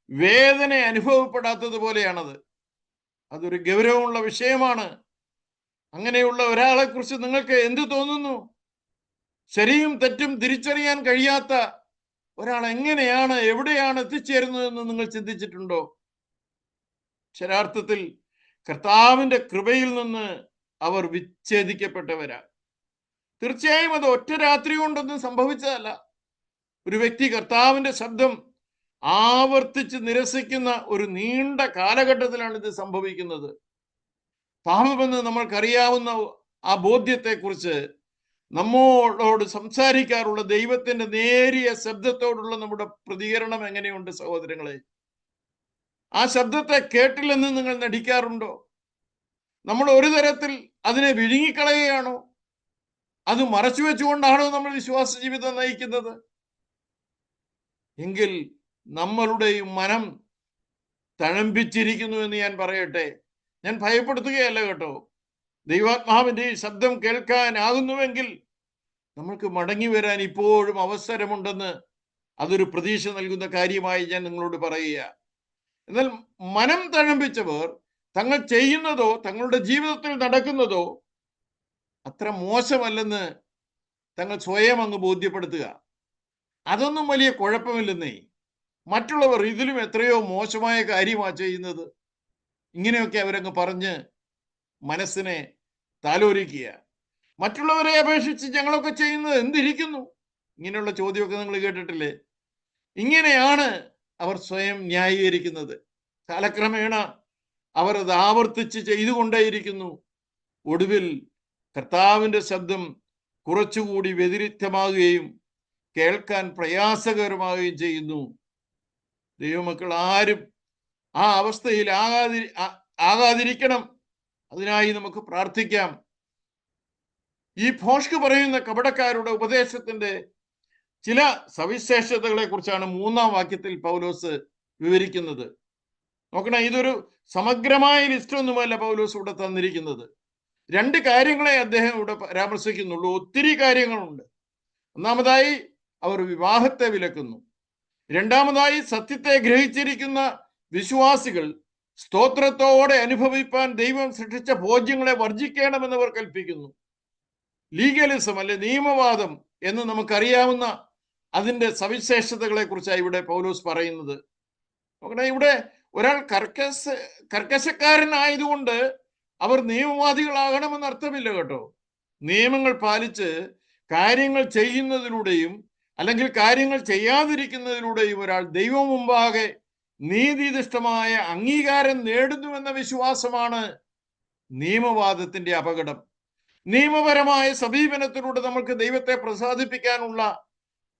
വേദന അനുഭവപ്പെടാത്തതുപോലെയാണത്. അതൊരു ഗൗരവമുള്ള വിഷയമാണ്. അങ്ങനെയുള്ള ഒരാളെ കുറിച്ച് നിങ്ങൾക്ക് എന്ത് തോന്നുന്നു? ശരിയും തെറ്റും തിരിച്ചറിയാൻ കഴിയാത്ത ഒരാൾ എങ്ങനെയാണ്, എവിടെയാണ് എത്തിച്ചേരുന്നതെന്ന് നിങ്ങൾ ചിന്തിച്ചിട്ടുണ്ടോ? അക്ഷരാർത്ഥത്തിൽ കർത്താവിന്റെ കൃപയിൽ നിന്ന് അവർ വിച്ഛേദിക്കപ്പെട്ടവരാ. തീർച്ചയായും അത് ഒറ്റ രാത്രി കൊണ്ടൊന്നും സംഭവിച്ചതല്ല. ഒരു വ്യക്തി കർത്താവിന്റെ ശബ്ദം ആവർത്തിച്ച് നിരസിക്കുന്ന ഒരു നീണ്ട കാലഘട്ടത്തിലാണ് ഇത് സംഭവിക്കുന്നത്. പാപമെന്ന് നമ്മൾക്കറിയാവുന്ന ആ ബോധ്യത്തെക്കുറിച്ച് നമ്മോട് സംസാരിക്കാറുള്ള ദൈവത്തിന്റെ നേരിയ ശബ്ദത്തോടുള്ള നമ്മുടെ പ്രതികരണം എങ്ങനെയുണ്ട് സഹോദരങ്ങളെ? ആ ശബ്ദത്തെ കേട്ടില്ലെന്ന് നിങ്ങൾ നടിക്കാറുണ്ടോ? നമ്മൾ ഒരു തരത്തിൽ അതിനെ വിഴുങ്ങിക്കളയുകയാണോ? അത് മറച്ചു വെച്ചുകൊണ്ടാണോ നമ്മൾ വിശ്വാസ ജീവിതം നയിക്കുന്നത്? എങ്കിൽ നമ്മളുടെയും മനം തഴമ്പിച്ചിരിക്കുന്നു എന്ന് ഞാൻ പറയട്ടെ. ഞാൻ ഭയപ്പെടുത്തുകയല്ല കേട്ടോ. ദൈവാത്മാവിന്റെ ഈ ശബ്ദം കേൾക്കാനാകുന്നുവെങ്കിൽ നമ്മൾക്ക് മടങ്ങി വരാൻ ഇപ്പോഴും അവസരമുണ്ടെന്ന് അതൊരു പ്രതീക്ഷ നൽകുന്ന കാര്യമായി ഞാൻ നിങ്ങളോട് പറയുക. എന്നാൽ മനം തഴമ്പിച്ചവർ തങ്ങൾ ചെയ്യുന്നതോ തങ്ങളുടെ ജീവിതത്തിൽ നടക്കുന്നതോ അത്ര മോശമല്ലെന്ന് തങ്ങൾ സ്വയം അങ്ങ് ബോധ്യപ്പെടുത്തുക. അതൊന്നും വലിയ കുഴപ്പമില്ലെന്നേ. മറ്റുള്ളവർ ഇതിലും എത്രയോ മോശമായ കാര്യമാണ് ചെയ്യുന്നത്. ഇങ്ങനെയൊക്കെ അവരങ്ങ് പറഞ്ഞ് മനസ്സിനെ താലോലിക്കുക. മറ്റുള്ളവരെ അപേക്ഷിച്ച് ഞങ്ങളൊക്കെ ചെയ്യുന്നത് എന്തിരിക്കുന്നു? ഇങ്ങനെയുള്ള ചോദ്യമൊക്കെ നിങ്ങൾ കേട്ടിട്ടില്ലേ? ഇങ്ങനെയാണ് അവർ സ്വയം ന്യായീകരിക്കുന്നത്. കാലക്രമേണ അവർ അത് ആവർത്തിച്ച് ചെയ്തുകൊണ്ടേയിരിക്കുന്നു. ഒടുവിൽ കർത്താവിന്റെ ശബ്ദം കുറച്ചുകൂടി വ്യതിരിക്തമാകുകയും കേൾക്കാൻ പ്രയാസകരമാവുകയും ചെയ്യുന്നു. ദൈവമക്കൾ ആരും ആ അവസ്ഥയിൽ ആകാതിരിക്കണം. അതിനായി നമുക്ക് പ്രാർത്ഥിക്കാം. ഈ ഭോഷ്ക് പറയുന്ന കപടക്കാരുടെ ഉപദേശത്തിന്റെ ചില സവിശേഷതകളെ കുറിച്ചാണ് 3-ാം വാക്യത്തിൽ പൗലോസ് വിവരിക്കുന്നത്. നോക്കണം, ഇതൊരു സമഗ്രമായ ലിസ്റ്റ് ഒന്നുമല്ല പൗലോസ് ഇവിടെ തന്നിരിക്കുന്നത്. 2 കാര്യങ്ങളെ അദ്ദേഹം ഇവിടെ പരാമർശിക്കുന്നുള്ളൂ. ഒത്തിരി കാര്യങ്ങളുണ്ട്. ഒന്നാമതായി അവർ വിവാഹത്തെ വിലക്കുന്നു. രണ്ടാമതായി, സത്യത്തെ ഗ്രഹിച്ചിരിക്കുന്ന വിശ്വാസികൾ സ്തോത്രത്തോടെ അനുഭവിപ്പാൻ ദൈവം സൃഷ്ടിച്ച ഭോജ്യങ്ങളെ വർജിക്കണമെന്ന് അവർ കൽപ്പിക്കുന്നു. ലീഗലിസം അല്ലെ നിയമവാദം എന്ന് നമുക്കറിയാവുന്ന അതിൻ്റെ സവിശേഷതകളെ കുറിച്ചാണ് ഇവിടെ പൗലോസ് പറയുന്നത്. നോക്കണേ, ഇവിടെ ഒരാൾ കർക്കശക്കാരനായതുകൊണ്ട് അവർ നിയമവാദികളാകണമെന്ന് അർത്ഥമില്ല കേട്ടോ. നിയമങ്ങൾ പാലിച്ച് കാര്യങ്ങൾ ചെയ്യുന്നതിലൂടെയും അല്ലെങ്കിൽ കാര്യങ്ങൾ ചെയ്യാതിരിക്കുന്നതിലൂടെയും ഒരാൾ ദൈവം മുമ്പാകെ നീതിനിഷ്ഠമായ അംഗീകാരം നേടുന്നുവെന്ന വിശ്വാസമാണ് നിയമവാദത്തിന്റെ അപകടം. നിയമപരമായ സമീപനത്തിലൂടെ നമുക്ക് ദൈവത്തെ പ്രസാദിപ്പിക്കാനുള്ള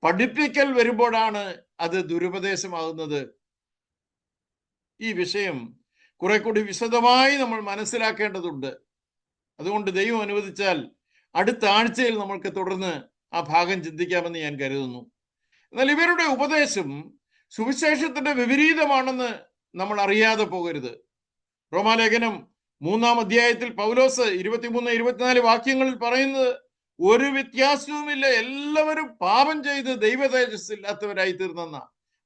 പഠിപ്പിക്കൽ വരുമ്പോഴാണ് അത് ദുരുപദേശമാകുന്നത്. ഈ വിഷയം കുറെ കൂടി വിശദമായി നമ്മൾ മനസ്സിലാക്കേണ്ടതുണ്ട്. അതുകൊണ്ട് ദൈവം അനുവദിച്ചാൽ അടുത്ത ആഴ്ചയിൽ നമ്മൾക്ക് തുടർന്ന് ആ ഭാഗം ചിന്തിക്കാമെന്ന് ഞാൻ കരുതുന്നു. എന്നാൽ ഇവരുടെ ഉപദേശം സുവിശേഷത്തിന്റെ വിപരീതമാണെന്ന് നമ്മൾ അറിയാതെ പോകരുത്. റോമാലേഖനം 3-ാം അധ്യായത്തിൽ പൗലോസ് 23-24 വാക്യങ്ങളിൽ പറയുന്നത് ഒരു വ്യത്യാസവുമില്ല, എല്ലാവരും പാപം ചെയ്ത് ദൈവ തേജസ്സില്ലാത്തവരായി തീർന്നെന്ന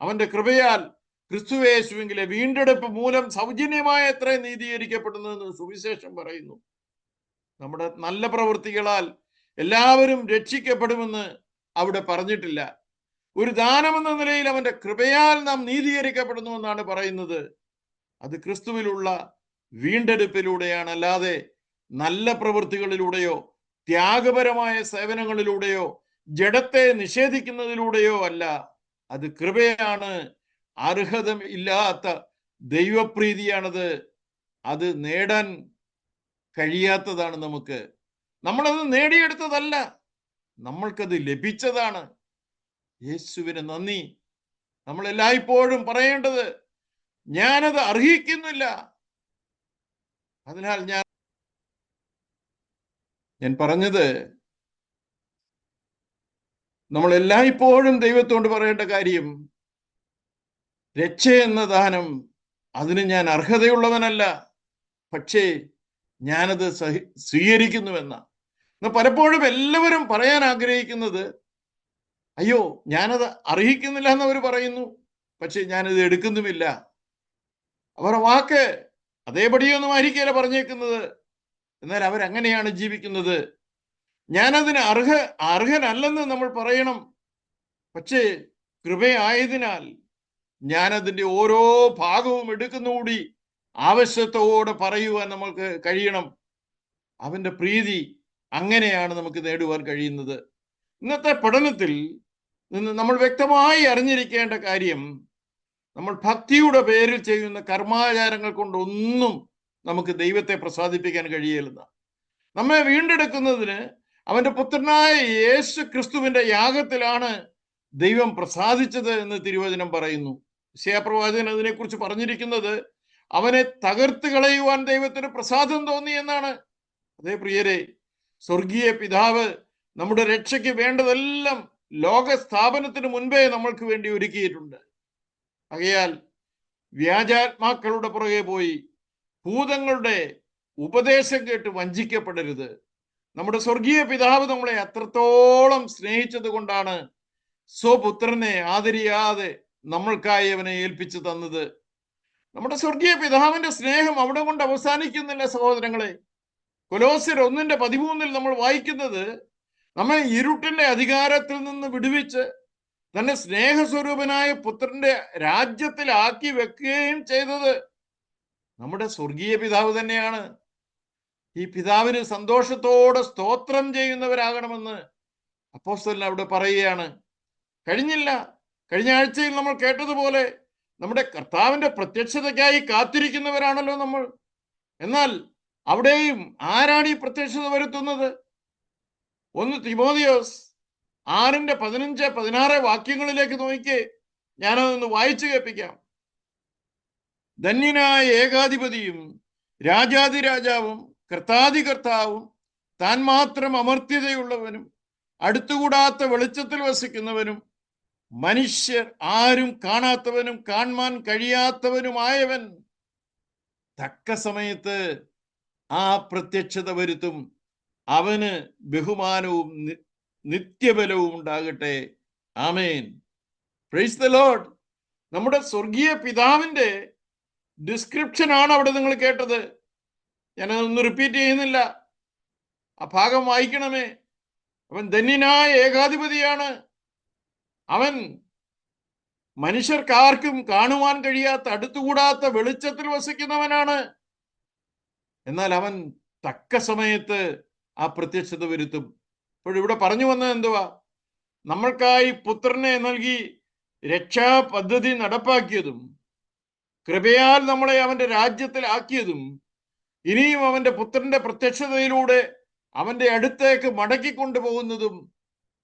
അവന്റെ കൃപയാൽ ക്രിസ്തുയേശുവിലെ വീണ്ടെടുപ്പ് മൂലം സൗജന്യമായ എത്ര നീതീകരിക്കപ്പെടുന്നതെന്ന് സുവിശേഷം പറയുന്നു. നമ്മുടെ നല്ല പ്രവൃത്തികളാൽ എല്ലാവരും രക്ഷിക്കപ്പെടുമെന്ന് അവിടെ പറഞ്ഞിട്ടില്ല. ഒരു ദാനമെന്ന നിലയിൽ അവന്റെ കൃപയാൽ നാം നീതീകരിക്കപ്പെടുന്നുവെന്നാണ് പറയുന്നത്. അത് ക്രിസ്തുവിലുള്ള വീണ്ടെടുപ്പിലൂടെയാണ്, അല്ലാതെ നല്ല പ്രവൃത്തികളിലൂടെയോ ത്യാഗപരമായ സേവനങ്ങളിലൂടെയോ ജഡത്തെ നിഷേധിക്കുന്നതിലൂടെയോ അല്ല. അത് കൃപയാണ്, അർഹത ഇല്ലാത്ത ദൈവപ്രീതിയാണത്. അത് നേടാൻ കഴിയാത്തതാണ്. നമ്മളത് നേടിയെടുത്തതല്ല, നമ്മൾക്കത് ലഭിച്ചതാണ്. യേശുവിന് നന്ദി. നമ്മൾ എല്ലായ്പ്പോഴും പറയേണ്ടത് ഞാനത് അർഹിക്കുന്നില്ല. അതിനാൽ ഞാൻ പറഞ്ഞത് നമ്മൾ എല്ലായ്പ്പോഴും ദൈവത്തോട് പറയേണ്ട കാര്യം, രക്ഷ എന്ന ദാനം അതിന് ഞാൻ അർഹതയുള്ളവനല്ല, പക്ഷേ ഞാനത് സ്വീകരിക്കുന്നുവെന്ന. പലപ്പോഴും എല്ലാവരും പറയാൻ ആഗ്രഹിക്കുന്നത്, അയ്യോ ഞാനത് അർഹിക്കുന്നില്ല എന്നവർ പറയുന്നു, പക്ഷെ ഞാനത് എടുക്കുന്നുമില്ല. അവരുടെ വാക്ക് അതേപടിയൊന്നും ആയിരിക്കില്ല പറഞ്ഞേക്കുന്നത്. എന്നാൽ അവരങ്ങനെയാണ് ജീവിക്കുന്നത്. ഞാനതിന് അർഹനല്ലെന്ന് നമ്മൾ പറയണം. പക്ഷേ കൃപയായതിനാൽ ഞാനതിൻ്റെ ഓരോ ഭാഗവും എടുക്കുന്നുകൂടി ആവശ്യത്തോടെ പറയുവാൻ നമ്മൾക്ക് കഴിയണം. അവന്റെ പ്രീതി അങ്ങനെയാണ് നമുക്ക് നേടുവാൻ കഴിയുന്നത്. ഇന്നത്തെ പഠനത്തിൽ നിന്ന് നമ്മൾ വ്യക്തമായി അറിഞ്ഞിരിക്കേണ്ട കാര്യം, നമ്മൾ ഭക്തിയുടെ പേരിൽ ചെയ്യുന്ന കർമാചാരങ്ങൾ കൊണ്ടൊന്നും നമുക്ക് ദൈവത്തെ പ്രസാദിപ്പിക്കാൻ കഴിയില്ലെന്ന്. നമ്മെ വീണ്ടെടുക്കുന്നതിന് അവന്റെ പുത്രനായ യേശു ക്രിസ്തുവിന്റെ യാഗത്തിലാണ് ദൈവം പ്രസാദിച്ചത് എന്ന് തിരുവചനം പറയുന്നു. യെശയ്യാപ്രവാചകൻ അതിനെക്കുറിച്ച് പറഞ്ഞിരിക്കുന്നത് അവനെ തകർത്ത് കളയുവാൻ ദൈവത്തിന് പ്രസാദം തോന്നി എന്നാണ്. അതേ പ്രിയരെ, സ്വർഗീയ പിതാവ് നമ്മുടെ രക്ഷയ്ക്ക് വേണ്ടതെല്ലാം ലോക സ്ഥാപനത്തിന് മുൻപേ നമ്മൾക്ക് വേണ്ടി ഒരുക്കിയിട്ടുണ്ട്. ആകയാൽ വ്യാജാത്മാക്കളുടെ പുറകെ പോയി ഭൂതങ്ങളുടെ ഉപദേശം കേട്ട് വഞ്ചിക്കപ്പെടരുത്. നമ്മുടെ സ്വർഗീയ പിതാവ് നമ്മളെ അത്രത്തോളം സ്നേഹിച്ചത് കൊണ്ടാണ് സ്വപുത്രനെ ആദരിയാതെ നമ്മൾക്കായി അവനെ ഏൽപ്പിച്ചു തന്നത്. നമ്മുടെ സ്വർഗീയ പിതാവിന്റെ സ്നേഹം അവിടെ കൊണ്ട് അവസാനിക്കുന്നില്ല സഹോദരങ്ങളെ. കൊലോസ്യർ 1:13 നമ്മൾ വായിക്കുന്നത്, നമ്മെ ഇരുട്ടിന്റെ അധികാരത്തിൽ നിന്ന് വിടുവിച്ച് തന്റെ സ്നേഹസ്വരൂപനായ പുത്രന്റെ രാജ്യത്തിലാക്കി വെക്കുകയും ചെയ്തത് നമ്മുടെ സ്വർഗീയ പിതാവ് തന്നെയാണ്. ഈ പിതാവിന് സന്തോഷത്തോടെ സ്തോത്രം ചെയ്യുന്നവരാകണമെന്ന് അപ്പോസ്തലൻ അവിടെ പറയുകയാണ്. കഴിഞ്ഞ ആഴ്ചയിൽ നമ്മൾ കേട്ടതുപോലെ നമ്മുടെ കർത്താവിന്റെ പ്രത്യക്ഷതയ്ക്കായി കാത്തിരിക്കുന്നവരാണല്ലോ നമ്മൾ. എന്നാൽ അവിടെയും ആരാണ് ഈ പ്രത്യക്ഷത വരുത്തുന്നത്? 1 തിമോഥെയോസ് 6:15-16 വാക്യങ്ങളിലേക്ക് നോക്കിക്കേ. ഞാനതൊന്ന് വായിച്ചു കേൾപ്പിക്കാം. ധന്യനായ ഏകാധിപതിയും രാജാതിരാജാവും കർത്താതികർത്താവും താൻ മാത്രം അമർത്യതയുള്ളവനും അടുത്തുകൂടാത്ത വെളിച്ചത്തിൽ വസിക്കുന്നവനും മനുഷ്യർ ആരും കാണാത്തവനും കാണാൻ കഴിയാത്തവനുമായവൻ തക്ക സമയത്ത് ആ പ്രത്യക്ഷത വരുത്തും. അവന് ബഹുമാനവും നിത്യബലവും ഉണ്ടാകട്ടെ. ആമേൻ. Praise the lord. നമ്മുടെ സ്വർഗീയ പിതാവിന്റെ ഡിസ്ക്രിപ്ഷൻ ആണ് അവിടെ നിങ്ങൾ കേട്ടത്. ഞാനതൊന്നും റിപ്പീറ്റ് ചെയ്യുന്നില്ല. ആ ഭാഗം വായിക്കണമേ. അവൻ ധന്യനായ ഏകാധിപതിയാണ്. അവൻ മനുഷ്യർക്കാർക്കും കാണുവാൻ കഴിയാത്ത, അടുത്തുകൂടാത്ത വെളിച്ചത്തിൽ വസിക്കുന്നവനാണ്. എന്നാൽ അവൻ തക്ക സമയത്ത് ആ പ്രത്യക്ഷത വരുത്തും. ഇപ്പോഴിവിടെ പറഞ്ഞു വന്നത് എന്തുവാ? നമ്മൾക്കായി പുത്രനെ നൽകി രക്ഷാ പദ്ധതി നടപ്പാക്കിയതും, കൃപയാൽ നമ്മളെ അവന്റെ രാജ്യത്തിലാക്കിയതും, ഇനിയും അവന്റെ പുത്രന്റെ പ്രത്യക്ഷതയിലൂടെ അവന്റെ അടുത്തേക്ക് മടക്കിക്കൊണ്ടുപോകുന്നതും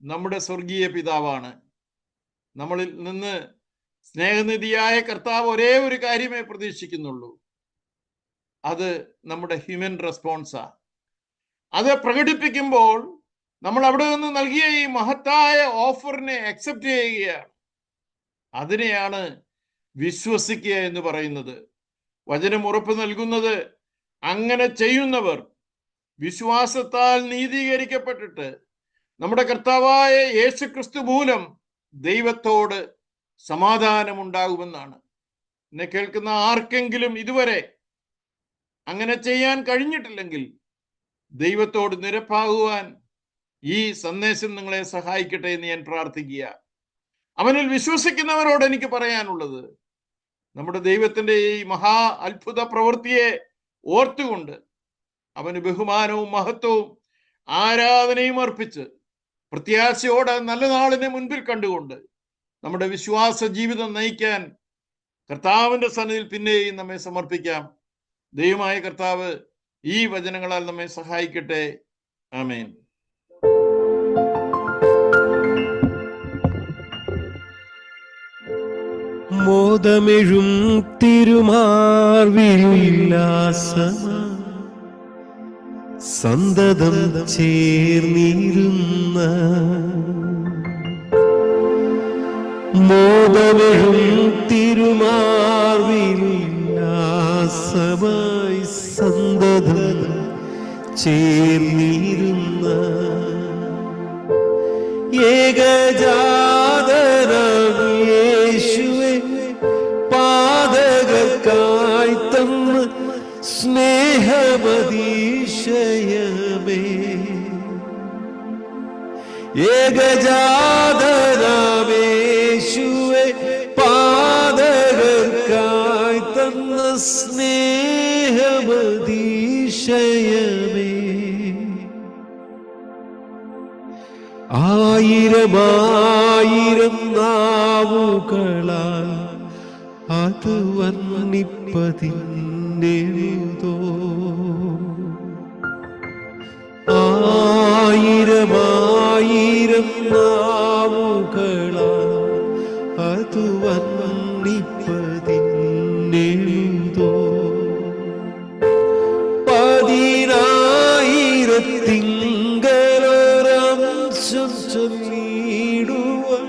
നമ്മുടെ സ്വർഗീയ പിതാവാണ്. നമ്മളിൽ നിന്ന് സ്നേഹനിധിയായ കർത്താവ് ഒരേ ഒരു കാര്യമേ പ്രതീക്ഷിക്കുന്നുള്ളൂ. അത് നമ്മുടെ ഹ്യൂമൻ റെസ്പോൺസാ. അത് പ്രകടിപ്പിക്കുമ്പോൾ നമ്മൾ അവിടെ നിന്ന് നൽകിയ ഈ മഹത്തായ ഓഫറിനെ അക്സെപ്റ്റ് ചെയ്യുകയാണ്. അതിനെയാണ് വിശ്വസിക്കുക എന്ന് പറയുന്നത്. വചനം ഉറപ്പ് നൽകുന്നത് അങ്ങനെ ചെയ്യുന്നവർ വിശ്വാസത്താൽ നീതീകരിക്കപ്പെട്ടിട്ട് നമ്മുടെ കർത്താവായ യേശുക്രിസ്തു മൂലം ദൈവത്തോട് സമാധാനമുണ്ടാകുമെന്നാണ്. എന്നെ കേൾക്കുന്ന ആർക്കെങ്കിലും ഇതുവരെ അങ്ങനെ ചെയ്യാൻ കഴിഞ്ഞിട്ടില്ലെങ്കിൽ ദൈവത്തോട് നിരപ്പാകുവാൻ ഈ സന്ദേശം നിങ്ങളെ സഹായിക്കട്ടെ എന്ന് ഞാൻ പ്രാർത്ഥിക്കുക. അവനിൽ വിശ്വസിക്കുന്നവരോട് എനിക്ക് പറയാനുള്ളത്, നമ്മുടെ ദൈവത്തിന്റെ ഈ മഹാ അത്ഭുത പ്രവൃത്തിയെ ഓർത്തുകൊണ്ട് അവന് ബഹുമാനവും മഹത്വവും ആരാധനയും അർപ്പിച്ച് പ്രത്യാശയോടെ നല്ല നാളിനെ മുൻപിൽ കണ്ടുകൊണ്ട് നമ്മുടെ വിശ്വാസ ജീവിതം നയിക്കാൻ കർത്താവിന്റെ സന്നിധിയിൽ പിന്നെയും നമ്മെ സമർപ്പിക്കാം. ദൈവമായ കർത്താവ് ഈ വചനങ്ങളാൽ നമ്മെ സഹായിക്കട്ടെ. ആമേൻ. മോദമെഴും തിരുമാർവിലുല്ലാസമാ സന്തതം ചേർന്നിരുന്ന, മോദമെഴും തിരുമാർവിലുല്ലാസമായി സന്തതം ചേർന്നിരുന്ന ഏകജാതനാം യേശുവേ, പാതകർക്കായി തന്ന സ്നേഹമതിശയമേ, ഏകജാതനാം യേശുവേ, പാതകർക്കായി തന്ന സ്നേഹമതിശയമേ. ആയിരമായിരം നാവുകളാൽ അത് വർണ്ണിപ്പതിന്നെഴുതോ, ആയിരമായിരം നാവുകളാൽ അത് വർണ്ണിപ്പതിന്നെഴുതോ. പതിനായിരത്തിങ്കലൊരംശം ചൊല്ലിടുവാൻ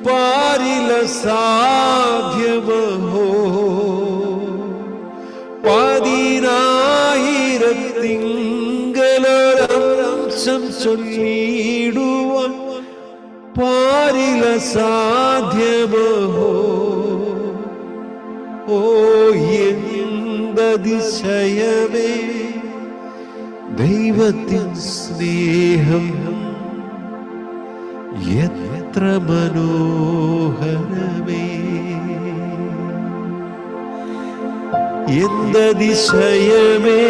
പാരില സാധ്യമഹോ, പതിനായിരത്തിങ്കലൊരംശം ചൊല്ലിടുവാൻ പാരില സാധ്യമഹോ. ഓ എന്തതിശയമേ ദൈവത്തിൻ സ്നേഹം, എത്ര മനോഹരമേ, എന്തതിശയമേ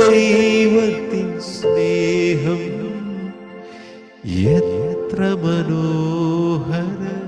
ദൈവത്തിൻ സ്നേഹം, എത്ര മനോഹരമേ.